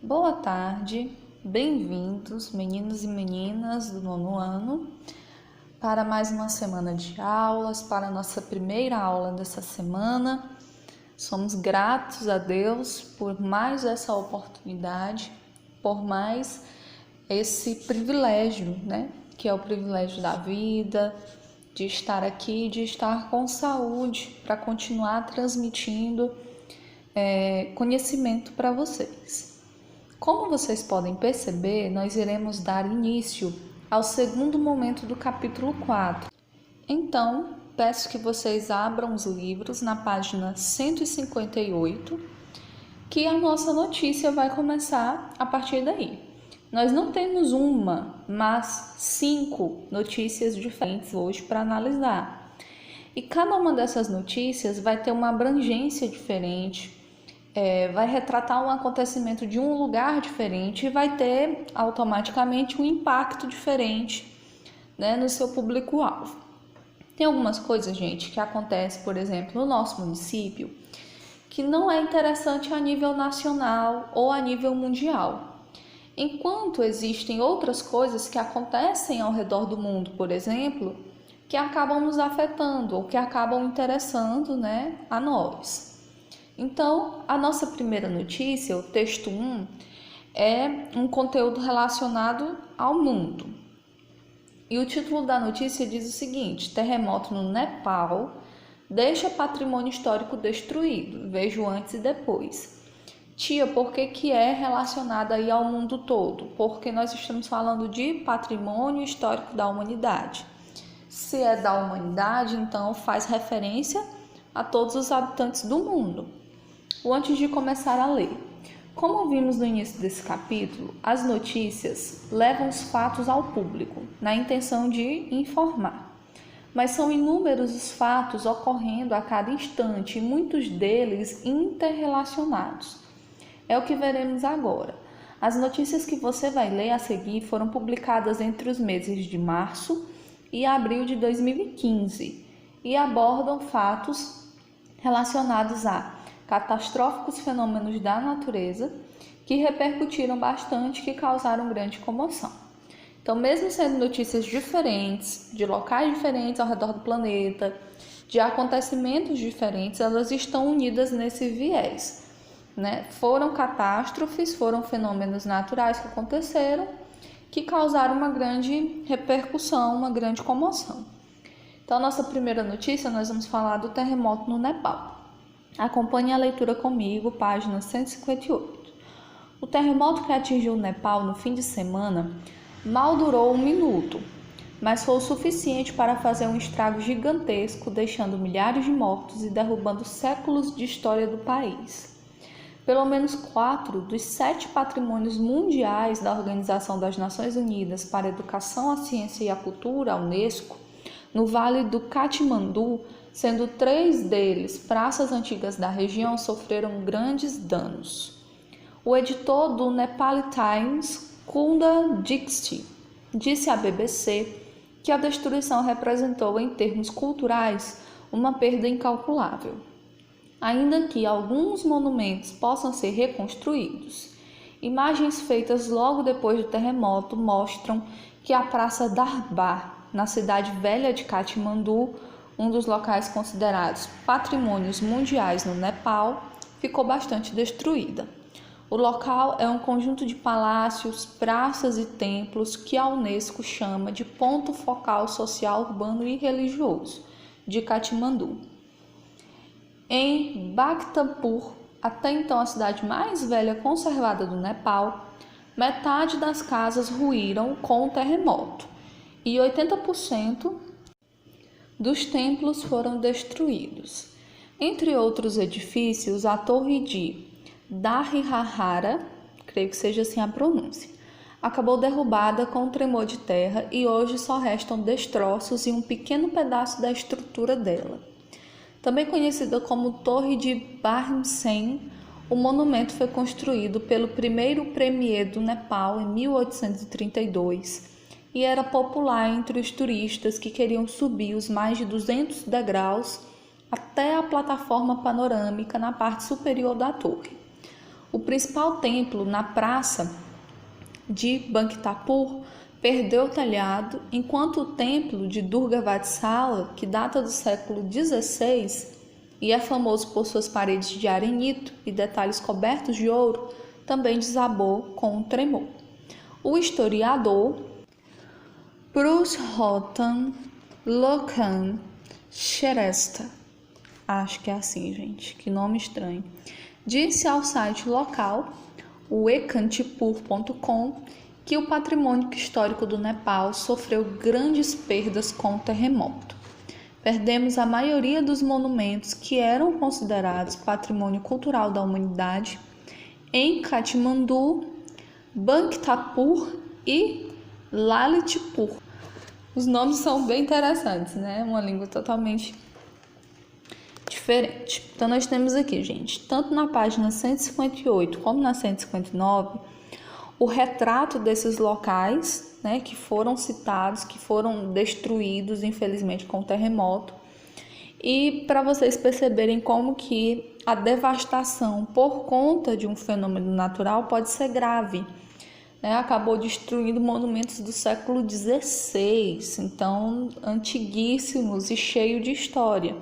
Boa tarde, bem-vindos, meninos e meninas do nono ano, para mais uma semana de aulas, para a nossa primeira aula dessa semana. Somos gratos a Deus por mais essa oportunidade, por mais esse privilégio, que é o privilégio da vida, de estar aqui, de estar com saúde, para continuar transmitindo conhecimento para vocês. Como vocês podem perceber, nós iremos dar início ao segundo momento do capítulo 4. Então, peço que vocês abram os livros na página 158, que a nossa notícia vai começar a partir daí. Nós não temos uma, mas 5 notícias diferentes hoje para analisar. E cada uma dessas notícias vai ter uma abrangência diferente, vai retratar um acontecimento de um lugar diferente e vai ter automaticamente um impacto diferente, no seu público-alvo. Tem algumas coisas, gente, que acontecem, por exemplo, no nosso município, que não é interessante a nível nacional ou a nível mundial. Enquanto existem outras coisas que acontecem ao redor do mundo, por exemplo, que acabam nos afetando ou que acabam interessando, a nós. Então, a nossa primeira notícia, o texto 1, é um conteúdo relacionado ao mundo. E o título da notícia diz o seguinte: terremoto no Nepal deixa patrimônio histórico destruído. Veja o antes e depois. Tia, por que é relacionada aí ao mundo todo? Porque nós estamos falando de patrimônio histórico da humanidade. Se é da humanidade, então faz referência a todos os habitantes do mundo. Antes de começar a ler, como vimos no início desse capítulo, as notícias levam os fatos ao público, na intenção de informar. Mas são inúmeros os fatos ocorrendo a cada instante e muitos deles interrelacionados. É o que veremos agora. As notícias que você vai ler a seguir foram publicadas entre os meses de março e abril de 2015 e abordam fatos relacionados a catastróficos fenômenos da natureza que repercutiram bastante e que causaram grande comoção. Então, mesmo sendo notícias diferentes, de locais diferentes ao redor do planeta, de acontecimentos diferentes, elas estão unidas nesse viés. Foram catástrofes, foram fenômenos naturais que aconteceram, que causaram uma grande repercussão, uma grande comoção. Então, nossa primeira notícia, nós vamos falar do terremoto no Nepal. Acompanhe a leitura comigo, página 158. O terremoto que atingiu o Nepal no fim de semana mal durou 1 minuto, mas foi o suficiente para fazer um estrago gigantesco, deixando milhares de mortos e derrubando séculos de história do país. Pelo menos 4 dos 7 patrimônios mundiais da Organização das Nações Unidas para a Educação, a Ciência e a Cultura, a Unesco, no Vale do Katmandu, sendo 3 deles praças antigas da região, sofreram grandes danos. O editor do Nepali Times, Kunda Dixit, disse à BBC que a destruição representou, em termos culturais, uma perda incalculável. Ainda que alguns monumentos possam ser reconstruídos, imagens feitas logo depois do terremoto mostram que a Praça Darbar, na cidade velha de Katmandu, um dos locais considerados patrimônios mundiais no Nepal, ficou bastante destruída. O local é um conjunto de palácios, praças e templos que a Unesco chama de ponto focal social, urbano e religioso de Katmandu. Em Bhaktapur, até então a cidade mais velha conservada do Nepal, metade das casas ruíram com o terremoto e 80% dos templos foram destruídos. Entre outros edifícios, a torre de Dharihara, creio que seja assim a pronúncia, acabou derrubada com um tremor de terra e hoje só restam destroços e um pequeno pedaço da estrutura dela. Também conhecida como Torre de Bhimsen, o monumento foi construído pelo primeiro premier do Nepal em 1832 e era popular entre os turistas que queriam subir os mais de 200 degraus até a plataforma panorâmica na parte superior da torre. O principal templo na praça de Bhaktapur perdeu o telhado, enquanto o templo de Durga Vatsala, que data do século XVI e é famoso por suas paredes de arenito e detalhes cobertos de ouro, também desabou com um tremor. O historiador Purushottam Lokhan Shrestha, acho que é assim, gente, que nome estranho, disse ao site local, o ekantipur.com, que o patrimônio histórico do Nepal sofreu grandes perdas com o terremoto. Perdemos a maioria dos monumentos que eram considerados patrimônio cultural da humanidade em Katmandu, Bhaktapur e Lalitpur. Os nomes são bem interessantes, né? Uma língua totalmente diferente. Então, nós temos aqui, gente, tanto na página 158 como na 159, o retrato desses locais, né, que foram citados, que foram destruídos, infelizmente, com o terremoto. E para vocês perceberem como que a devastação por conta de um fenômeno natural pode ser grave. Acabou destruindo monumentos do século XVI, então antiguíssimos e cheio de história.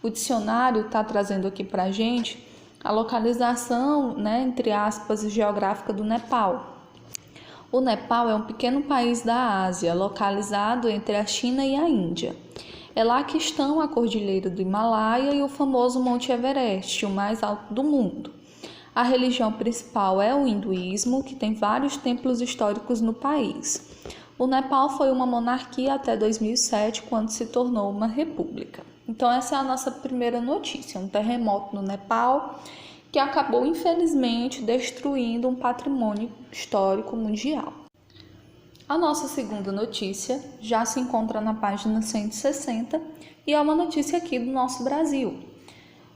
O dicionário está trazendo aqui para a gente a localização, entre aspas, geográfica do Nepal. O Nepal é um pequeno país da Ásia, localizado entre a China e a Índia. É lá que estão a Cordilheira do Himalaia e o famoso Monte Everest, o mais alto do mundo. A religião principal é o hinduísmo, que tem vários templos históricos no país. O Nepal foi uma monarquia até 2007, quando se tornou uma república. Então essa é a nossa primeira notícia, um terremoto no Nepal que acabou infelizmente destruindo um patrimônio histórico mundial. A nossa segunda notícia já se encontra na página 160 e é uma notícia aqui do nosso Brasil.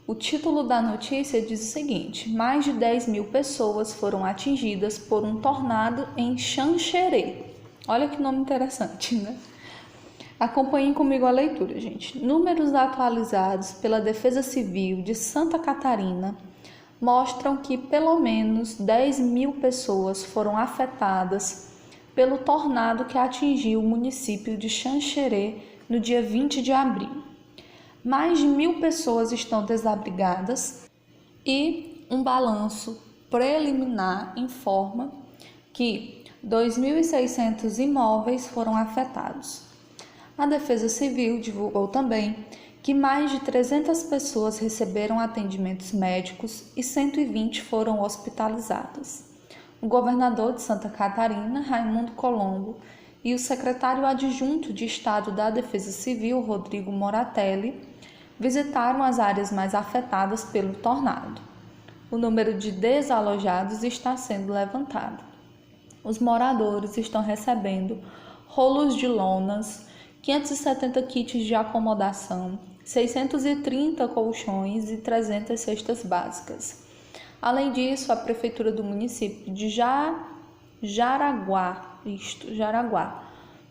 O título da notícia diz o seguinte: mais de 10 mil pessoas foram atingidas por um tornado em Xanxerê. Olha que nome interessante, né? Acompanhem comigo a leitura, gente. Números atualizados pela Defesa Civil de Santa Catarina mostram que pelo menos 10 mil pessoas foram afetadas pelo tornado que atingiu o município de Xanxerê no dia 20 de abril. Mais de 1.000 pessoas estão desabrigadas e um balanço preliminar informa que 2.600 imóveis foram afetados. A Defesa Civil divulgou também que mais de 300 pessoas receberam atendimentos médicos e 120 foram hospitalizadas. O governador de Santa Catarina, Raimundo Colombo, e o secretário adjunto de Estado da Defesa Civil, Rodrigo Moratelli, visitaram as áreas mais afetadas pelo tornado. O número de desalojados está sendo levantado. Os moradores estão recebendo rolos de lonas, 570 kits de acomodação, 630 colchões e 300 cestas básicas. Além disso, a Prefeitura do município de Jaraguá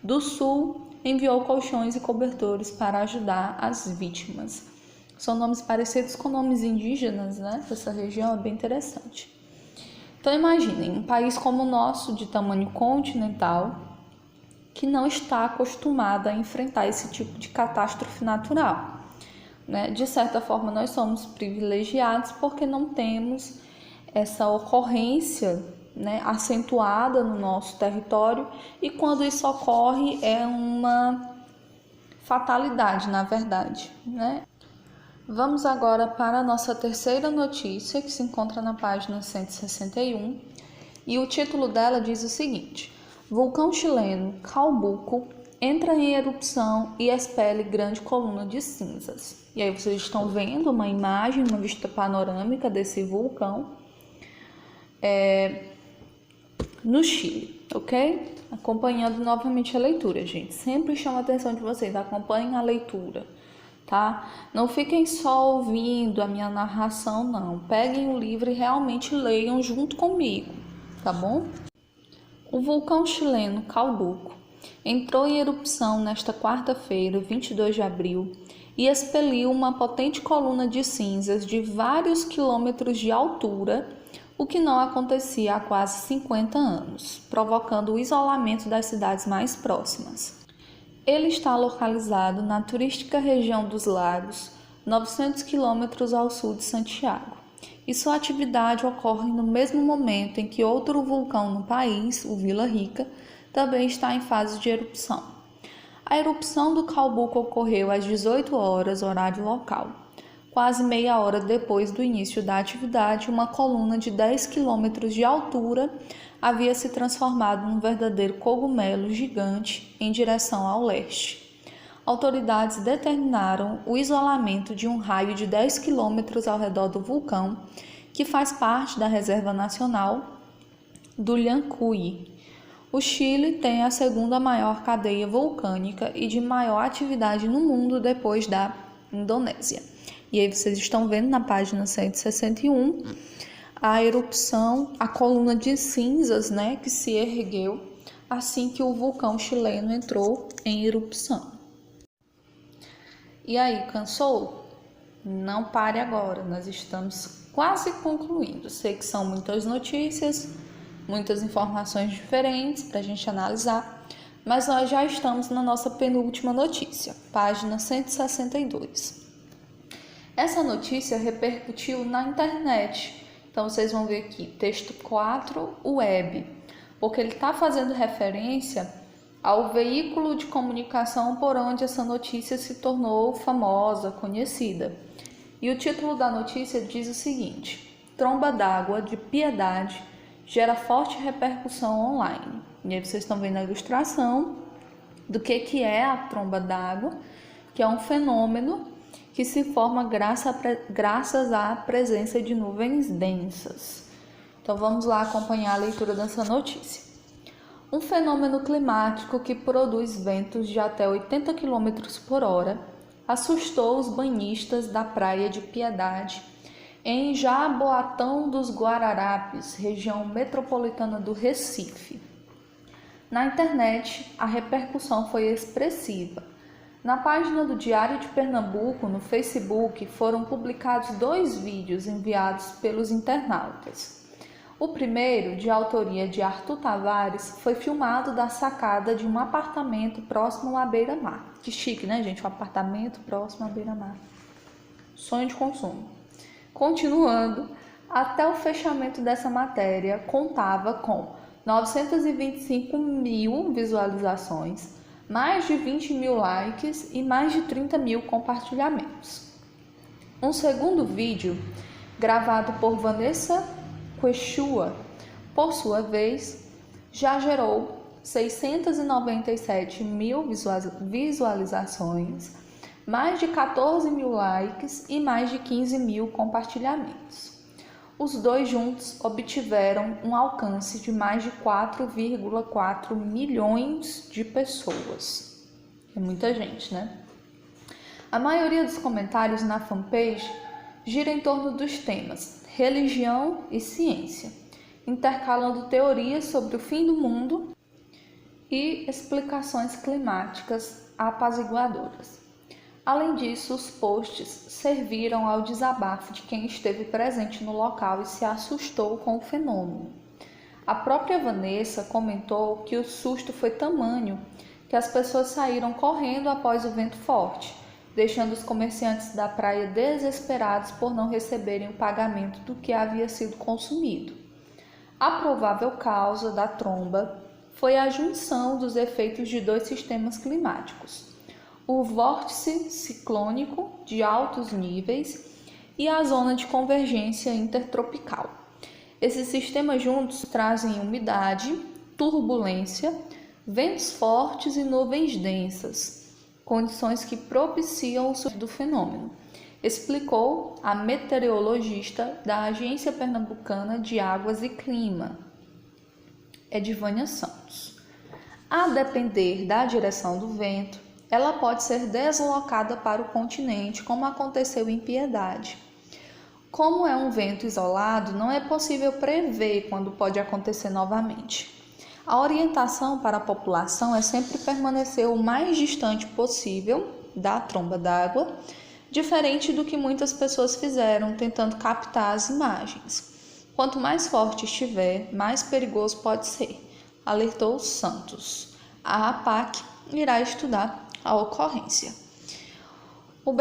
do Sul enviou colchões e cobertores para ajudar as vítimas. São nomes parecidos com nomes indígenas, né? Essa região é bem interessante. Então imaginem, um país como o nosso, de tamanho continental, que não está acostumado a enfrentar esse tipo de catástrofe natural. De certa forma, nós somos privilegiados porque não temos essa ocorrência acentuada no nosso território, e quando isso ocorre é uma fatalidade, na verdade. Vamos agora para a nossa terceira notícia, que se encontra na página 161, e o título dela diz o seguinte: vulcão chileno Calbuco entra em erupção e expele grande coluna de cinzas. E aí vocês estão vendo uma imagem, uma vista panorâmica desse vulcão no Chile, ok? Acompanhando novamente a leitura, gente. Sempre chamo a atenção de vocês, acompanhem a leitura, tá? Não fiquem só ouvindo a minha narração, não. Peguem o livro e realmente leiam junto comigo, tá bom? O vulcão chileno Calbuco entrou em erupção nesta quarta-feira, 22 de abril, e expeliu uma potente coluna de cinzas de vários quilômetros de altura, o que não acontecia há quase 50 anos, provocando o isolamento das cidades mais próximas. Ele está localizado na turística região dos Lagos, 900 quilômetros ao sul de Santiago, e sua atividade ocorre no mesmo momento em que outro vulcão no país, o Vila Rica, também está em fase de erupção. A erupção do Calbuco ocorreu às 18 horas, horário local. Quase meia hora depois do início da atividade, uma coluna de 10 quilômetros de altura havia se transformado num verdadeiro cogumelo gigante em direção ao leste. Autoridades determinaram o isolamento de um raio de 10 quilômetros ao redor do vulcão, que faz parte da Reserva Nacional do Llancuy. O Chile tem a segunda maior cadeia vulcânica e de maior atividade no mundo depois da Indonésia. E aí vocês estão vendo na página 161 a erupção, a coluna de cinzas, que se ergueu assim que o vulcão chileno entrou em erupção. E aí, cansou? Não pare agora, nós estamos quase concluindo. Sei que são muitas notícias, muitas informações diferentes para a gente analisar, mas nós já estamos na nossa penúltima notícia, página 162. Essa notícia repercutiu na internet, então vocês vão ver aqui, texto 4, web, porque ele está fazendo referência ao veículo de comunicação por onde essa notícia se tornou famosa, conhecida. E o título da notícia diz o seguinte: tromba d'água de Piedade gera forte repercussão online. E aí vocês estão vendo a ilustração do que é a tromba d'água, que é um fenômeno que se forma graças à presença de nuvens densas. Então vamos lá acompanhar a leitura dessa notícia. Um fenômeno climático que produz ventos de até 80 km por hora assustou os banhistas da Praia de Piedade, em Jaboatão dos Guararapes, região metropolitana do Recife. Na internet, a repercussão foi expressiva. Na página do Diário de Pernambuco, no Facebook, foram publicados 2 vídeos enviados pelos internautas. O primeiro, de autoria de Arthur Tavares, foi filmado da sacada de um apartamento próximo à beira-mar. Que chique, né, gente? Um apartamento próximo à beira-mar. Sonho de consumo. Continuando, até o fechamento dessa matéria, contava com 925 mil visualizações, mais de 20 mil likes e mais de 30 mil compartilhamentos. Um segundo vídeo, gravado por Vanessa Quechua, por sua vez, já gerou 697 mil visualizações, mais de 14 mil likes e mais de 15 mil compartilhamentos. Os dois juntos obtiveram um alcance de mais de 4,4 milhões de pessoas. É muita gente, né? A maioria dos comentários na fanpage gira em torno dos temas religião e ciência, intercalando teorias sobre o fim do mundo e explicações climáticas apaziguadoras. Além disso, os posts serviram ao desabafo de quem esteve presente no local e se assustou com o fenômeno. A própria Vanessa comentou que o susto foi tamanho que as pessoas saíram correndo após o vento forte, deixando os comerciantes da praia desesperados por não receberem o pagamento do que havia sido consumido. A provável causa da tromba foi a junção dos efeitos de 2 sistemas climáticos: o vórtice ciclônico de altos níveis e a zona de convergência intertropical. Esses sistemas juntos trazem umidade, turbulência, ventos fortes e nuvens densas, condições que propiciam o surgimento do fenômeno, explicou a meteorologista da Agência Pernambucana de Águas e Clima, Edivânia Santos. A depender da direção do vento, ela pode ser deslocada para o continente, como aconteceu em Piedade. Como é um vento isolado, não é possível prever quando pode acontecer novamente. A orientação para a população é sempre permanecer o mais distante possível da tromba d'água, diferente do que muitas pessoas fizeram tentando captar as imagens. Quanto mais forte estiver, mais perigoso pode ser, alertou Santos. A APAC irá estudar a ocorrência. O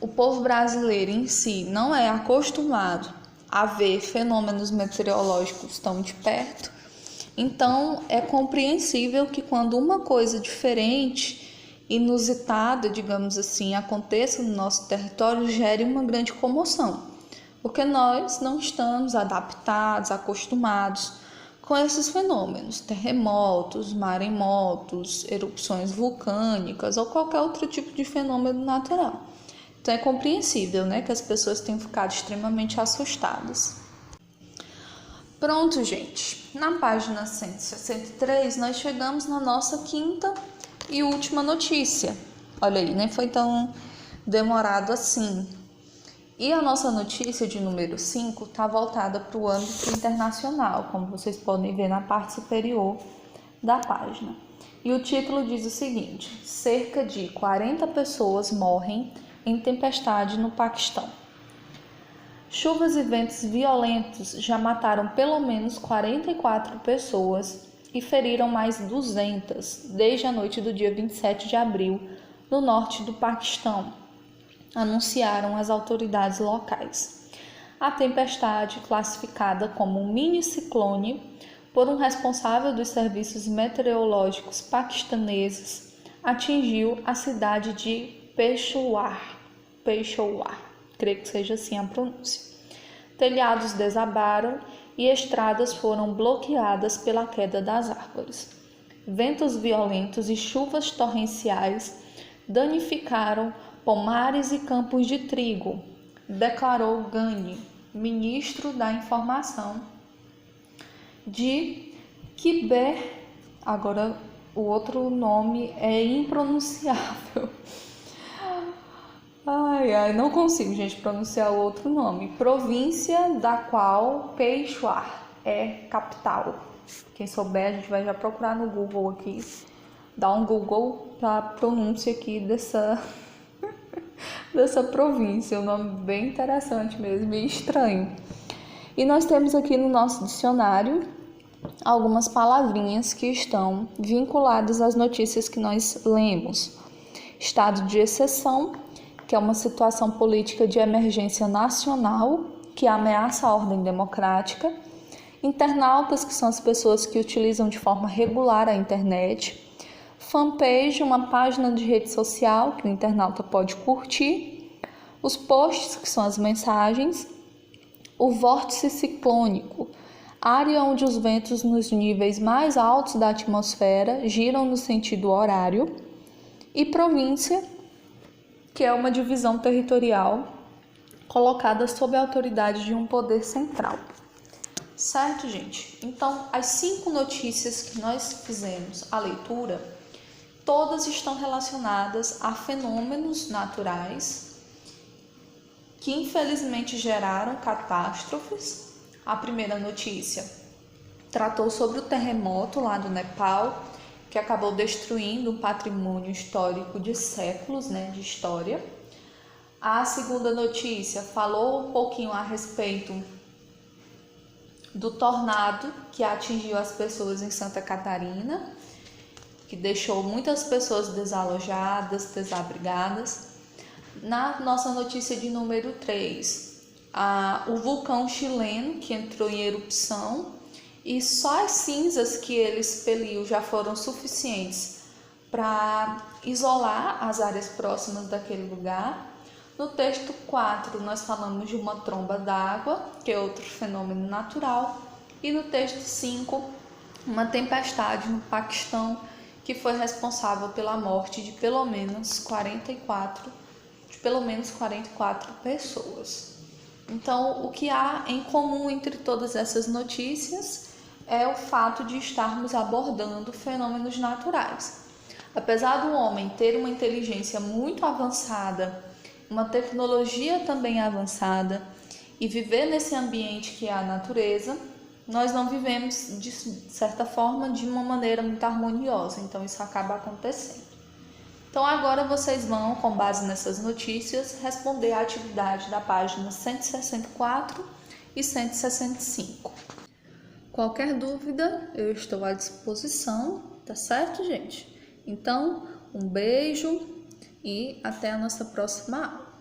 povo brasileiro em si não é acostumado a ver fenômenos meteorológicos tão de perto, então é compreensível que quando uma coisa diferente, inusitada, digamos assim, aconteça no nosso território, gere uma grande comoção, porque nós não estamos adaptados, acostumados com esses fenômenos, terremotos, maremotos, erupções vulcânicas ou qualquer outro tipo de fenômeno natural. Então é compreensível, né, que as pessoas tenham ficado extremamente assustadas. Pronto, gente. Na página 163, nós chegamos na nossa quinta e última notícia. Olha aí, nem foi tão demorado assim. E a nossa notícia de número 5 está voltada para o âmbito internacional, como vocês podem ver na parte superior da página. E o título diz o seguinte: cerca de 40 pessoas morrem em tempestade no Paquistão. Chuvas e ventos violentos já mataram pelo menos 44 pessoas e feriram mais 200 desde a noite do dia 27 de abril no norte do Paquistão, anunciaram as autoridades locais. A tempestade, classificada como um mini-ciclone por um responsável dos serviços meteorológicos paquistaneses, atingiu a cidade de Peshawar, creio que seja assim a pronúncia. Telhados desabaram e estradas foram bloqueadas pela queda das árvores. Ventos violentos e chuvas torrenciais danificaram pomares e campos de trigo, declarou Ghani, ministro da Informação de Khyber. Agora o outro nome é impronunciável. Não consigo, gente, pronunciar o outro nome. Província da qual Peshawar é capital. Quem souber, a gente vai já procurar no Google aqui. Dá um Google para a pronúncia aqui dessa província. Um nome bem interessante mesmo, meio estranho. E nós temos aqui no nosso dicionário algumas palavrinhas que estão vinculadas às notícias que nós lemos. Estado de exceção, que é uma situação política de emergência nacional que ameaça a ordem democrática. Internautas, que são as pessoas que utilizam de forma regular a internet. Fanpage, uma página de rede social que o internauta pode curtir. Os posts, que são as mensagens. O vórtice ciclônico, área onde os ventos nos níveis mais altos da atmosfera giram no sentido horário. E província, que é uma divisão territorial colocada sob a autoridade de um poder central. Certo, gente? Então, as 5 notícias que nós fizemos a leitura, todas estão relacionadas a fenômenos naturais que infelizmente geraram catástrofes. A primeira notícia tratou sobre o terremoto lá do Nepal, que acabou destruindo um patrimônio histórico de séculos, de história. A segunda notícia falou um pouquinho a respeito do tornado que atingiu as pessoas em Santa Catarina, que deixou muitas pessoas desalojadas, desabrigadas. Na nossa notícia de número 3, o vulcão chileno que entrou em erupção, e só as cinzas que ele expeliu já foram suficientes para isolar as áreas próximas daquele lugar. No texto 4, nós falamos de uma tromba d'água, que é outro fenômeno natural. E no texto 5, uma tempestade no Paquistão, que foi responsável pela morte de pelo menos 44 pessoas. Então, o que há em comum entre todas essas notícias é o fato de estarmos abordando fenômenos naturais. Apesar do homem ter uma inteligência muito avançada, uma tecnologia também avançada e viver nesse ambiente que é a natureza, nós não vivemos, de certa forma, de uma maneira muito harmoniosa. Então, isso acaba acontecendo. Então agora vocês vão, com base nessas notícias, responder a atividade da página 164 e 165. Qualquer dúvida, eu estou à disposição, tá certo, gente? Então, um beijo e até a nossa próxima aula.